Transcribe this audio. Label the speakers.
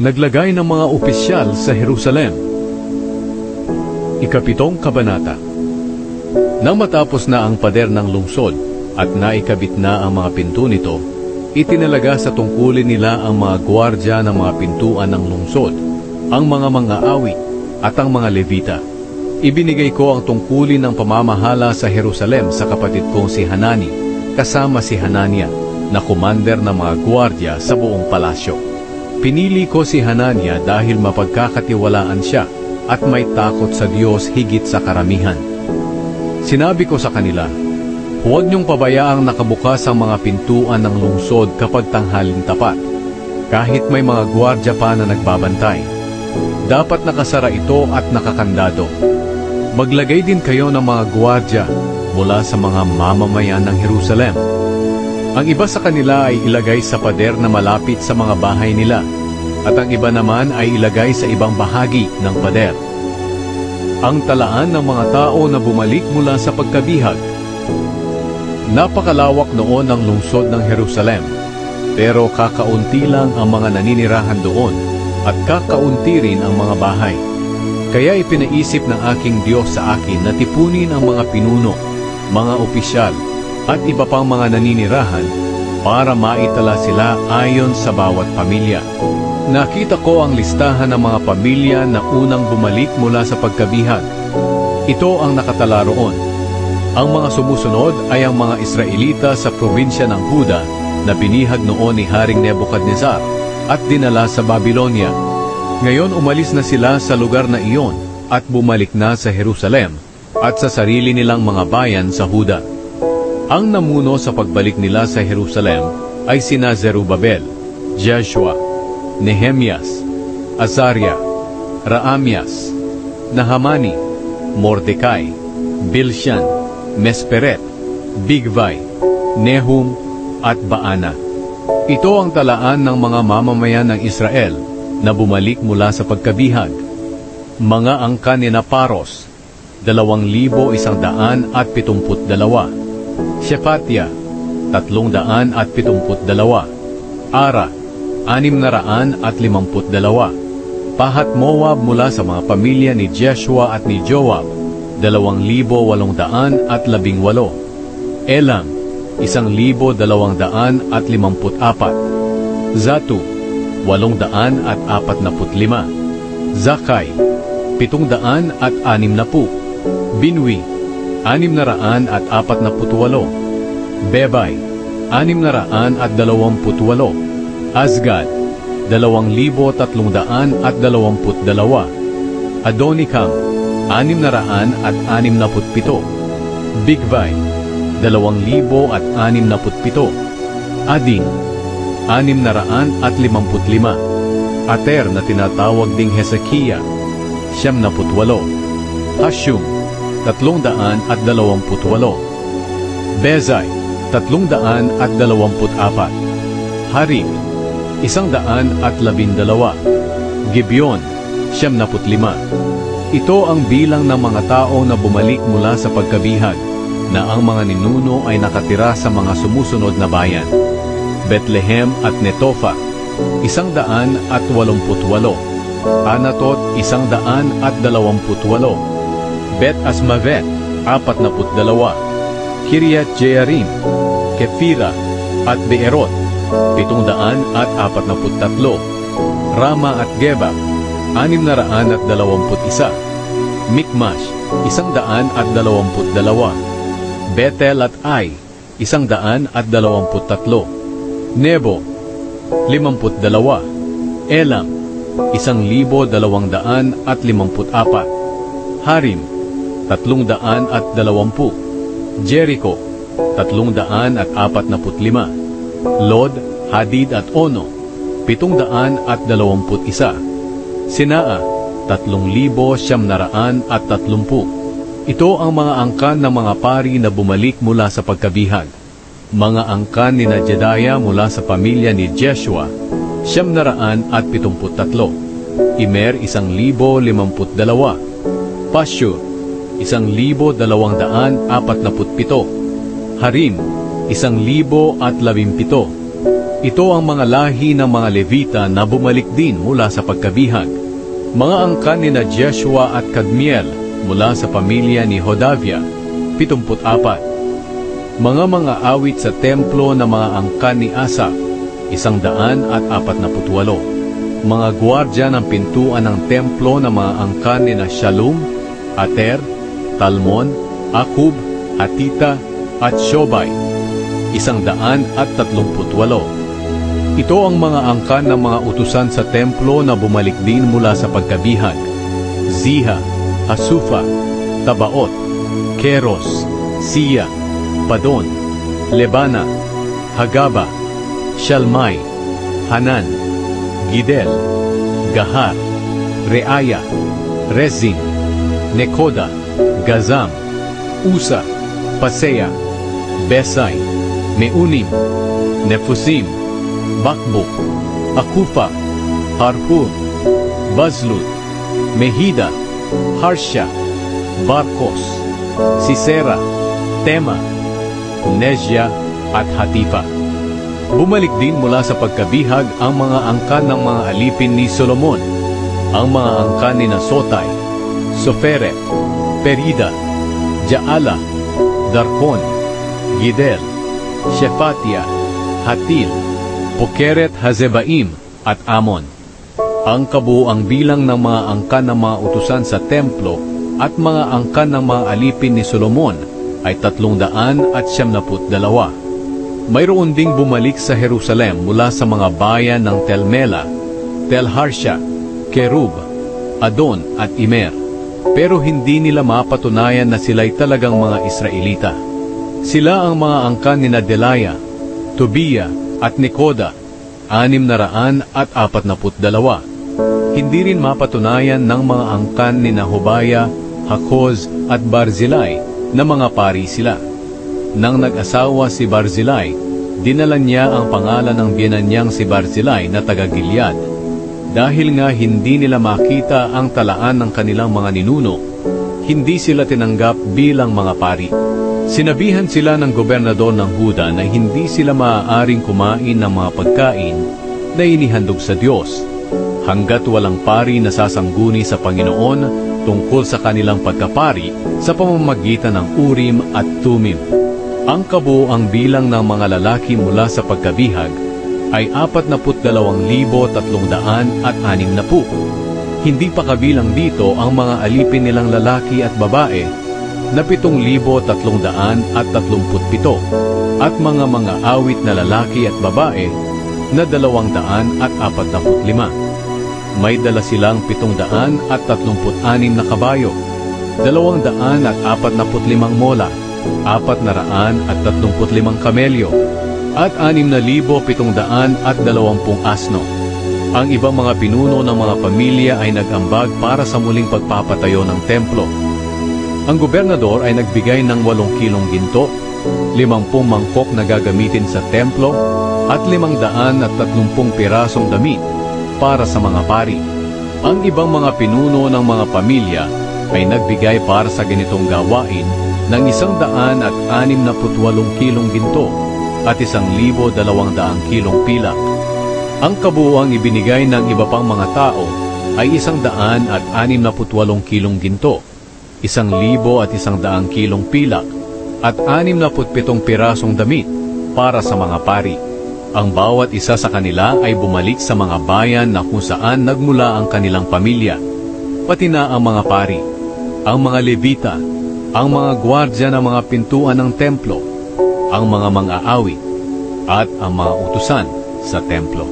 Speaker 1: Naglagay ng mga opisyal sa Jerusalem. Ikapitong kabanata. Nang matapos na ang pader ng lungsod at naikabit na ang mga pinto nito, itinalaga sa tungkulin nila ang mga gwardya ng mga pintuan ng lungsod, ang mga mangaawit at ang mga Levita. Ibinigay ko ang tungkulin ng pamamahala sa Jerusalem sa kapatid kong si Hanani, kasama si Hanania, na commander ng mga gwardya sa buong palasyo. Pinili ko si Hanania dahil mapagkakatiwalaan siya at may takot sa Diyos higit sa karamihan. Sinabi ko sa kanila, huwag niyong pabayaang nakabukas ang mga pintuan ng lungsod kapag tanghaling tapat, kahit may mga gwardya pa na nagbabantay. Dapat nakasara ito at nakakandado. Maglagay din kayo ng mga gwardya mula sa mga mamamayan ng Jerusalem. Ang iba sa kanila ay ilagay sa pader na malapit sa mga bahay nila, at ang iba naman ay ilagay sa ibang bahagi ng pader. Ang talaan ng mga tao na bumalik mula sa pagkabihag. Napakalawak noon ang lungsod ng Jerusalem, pero kakaunti lang ang mga naninirahan doon at kakaunti rin ang mga bahay. Kaya ipinaisip ng aking Diyos sa akin na tipunin ang mga pinuno, mga opisyal at iba pang mga naninirahan para maitala sila ayon sa bawat pamilya. Nakita ko ang listahan ng mga pamilya na unang bumalik mula sa pagkabihag. Ito ang nakatala roon. Ang mga sumusunod ay ang mga Israelita sa probinsya ng Huda na binihag noon ni Haring Nebuchadnezzar at dinala sa Babylonia. Ngayon umalis na sila sa lugar na iyon at bumalik na sa Jerusalem at sa sarili nilang mga bayan sa Huda. Ang namuno sa pagbalik nila sa Jerusalem ay sina Zerubabel, Jeshua, Nehemias, Azaria, Raamias, Nahamani, Mordecai, Bilshan, Mesperet, Bigvai, Nehum, at Baana. Ito ang talaan ng mga mamamayan ng Israel na bumalik mula sa pagkabihag. Mga angka ni Paros, 2,172. Shefatia, 372. Ara, 652. Pahat Moab mula sa mga pamilya ni Jeshua at ni Joab, 2,818. Elam, 1,254. Zatu, 845. Zakai, 760. Binwi, 648. Bebay, 628. Azgad, 2,322. Adonikam, 667. Bigvai, 2,067. Adin, 655. Ater na tinatawag ding Hezekiah, 78. Hashum, 328. Bezai, 324. Harif, 112. Gibeon, 75. Ito ang bilang ng mga tao na bumalik mula sa pagkabihag, na ang mga ninuno ay nakatira sa mga sumusunod na bayan: Bethlehem at Netofa, 188. Anatot, 128. Bet Asmavet, 42. Kiryat Jearim, Kefira, at Beerot, 743. Rama at Geba, 621. Mikmash, 122. Betel at Ai, 123. Nebo, 52. Elam, 1,254. Harim, 320. Jericho, 345. Lod, Hadid at Ono, 721. Sinaa, 3,930. Ito ang mga angkan ng mga pari na bumalik mula sa pagkabihag. Mga angkan ni Jedaya mula sa pamilya ni Jeshua, 773. Imer, 1,052. Pashur, 1,247. Harim, 1,017. Ito ang mga lahi ng mga Levita na bumalik din mula sa pagkabihag. Mga angkan ni na Jeshua at Kadmiel mula sa pamilya ni Hodavia, 74. Mga awit sa templo na mga angkan ni Asaf, 148. Mga gwardya ng pintuan ng templo na mga angkan ni na Shalom, Ater, Talmon, Akub, Hatita, at Shobay, 138. Ito ang mga angkan ng mga utusan sa templo na bumalik din mula sa pagkabihag: Ziha, Hasufa, Tabaot, Keros, Siya, Padon, Lebana, Hagaba, Shalmai, Hanan, Gidel, Gahar, Reaya, Rezin, Nekoda, Gazam, Usa, Pasea, Besai, Meunim, Nefusim, Bakbuk, Akufa, Harpur, Bazlut, Mehida, Harsha, Barkos, Sisera, Tema, Nezya at Hatifa. Bumalik din mula sa pagkabihag ang mga angkan ng mga alipin ni Solomon, ang mga angkan ni Nasotay, Soferet, Perida, Jaala, Darkon, Gidel, Shefatia, Hatil, Pokeret Hazebaim at Amon. Ang kabuuang bilang ng mga angkan ng mga utusan sa templo at mga angkan ng mga alipin ni Solomon ay 372. Mayroon ding bumalik sa Jerusalem mula sa mga bayan ng Telmela, Telharsha, Kerub, Adon at Imer, pero hindi nila mapatunayan na sila'y talagang mga Israelita. Sila ang mga angkan ni Delaya, Tobia at Nekoda, 642. Hindi rin mapatunayan ng mga angkan ni Hobaya, Hakoz at Barzilai na mga pari sila. Nang nag-asawa si Barzilai, dinala niya ang pangalan ng biyenan niyang si Barzilai na taga-Gilead. Dahil nga hindi nila makita ang talaan ng kanilang mga ninuno, hindi sila tinanggap bilang mga pari. Sinabihan sila ng gobernador ng Huda na hindi sila maaaring kumain ng mga pagkain na inihandog sa Diyos, hanggat walang pari na sasangguni sa Panginoon tungkol sa kanilang pagkapari sa pamamagitan ng Urim at Tumim. Ang kabuuang bilang ng mga lalaki mula sa pagkabihag ay 42,360. Hindi pa kabilang dito ang mga alipin nilang lalaki at babae na 7,337 at mga awit na lalaki at babae na 245. May dala silang 736 na kabayo, 245 mola, 435 kamelyo, at 6,720 asno. Ang ibang mga pinuno ng mga pamilya ay nag-ambag para sa muling pagpapatayo ng templo. Ang gobernador ay nagbigay ng 8 kilong ginto, 50 mangkok na gagamitin sa templo, at 530 pirasong damit para sa mga pari. Ang ibang mga pinuno ng mga pamilya ay nagbigay para sa ganitong gawain ng 168 kilong ginto at 1,200 kilong pilak. Ang kabuuang ibinigay ng iba pang mga tao ay 168 kilong ginto, 1,100 kilong pilak, at 67 pirasong damit para sa mga pari. Ang bawat isa sa kanila ay bumalik sa mga bayan na kung saan nagmula ang kanilang pamilya, pati na ang mga pari, ang mga Levita, ang mga gwardya ng mga pintuan ng templo, ang mga mang-aawit, at ang mga utusan sa templo.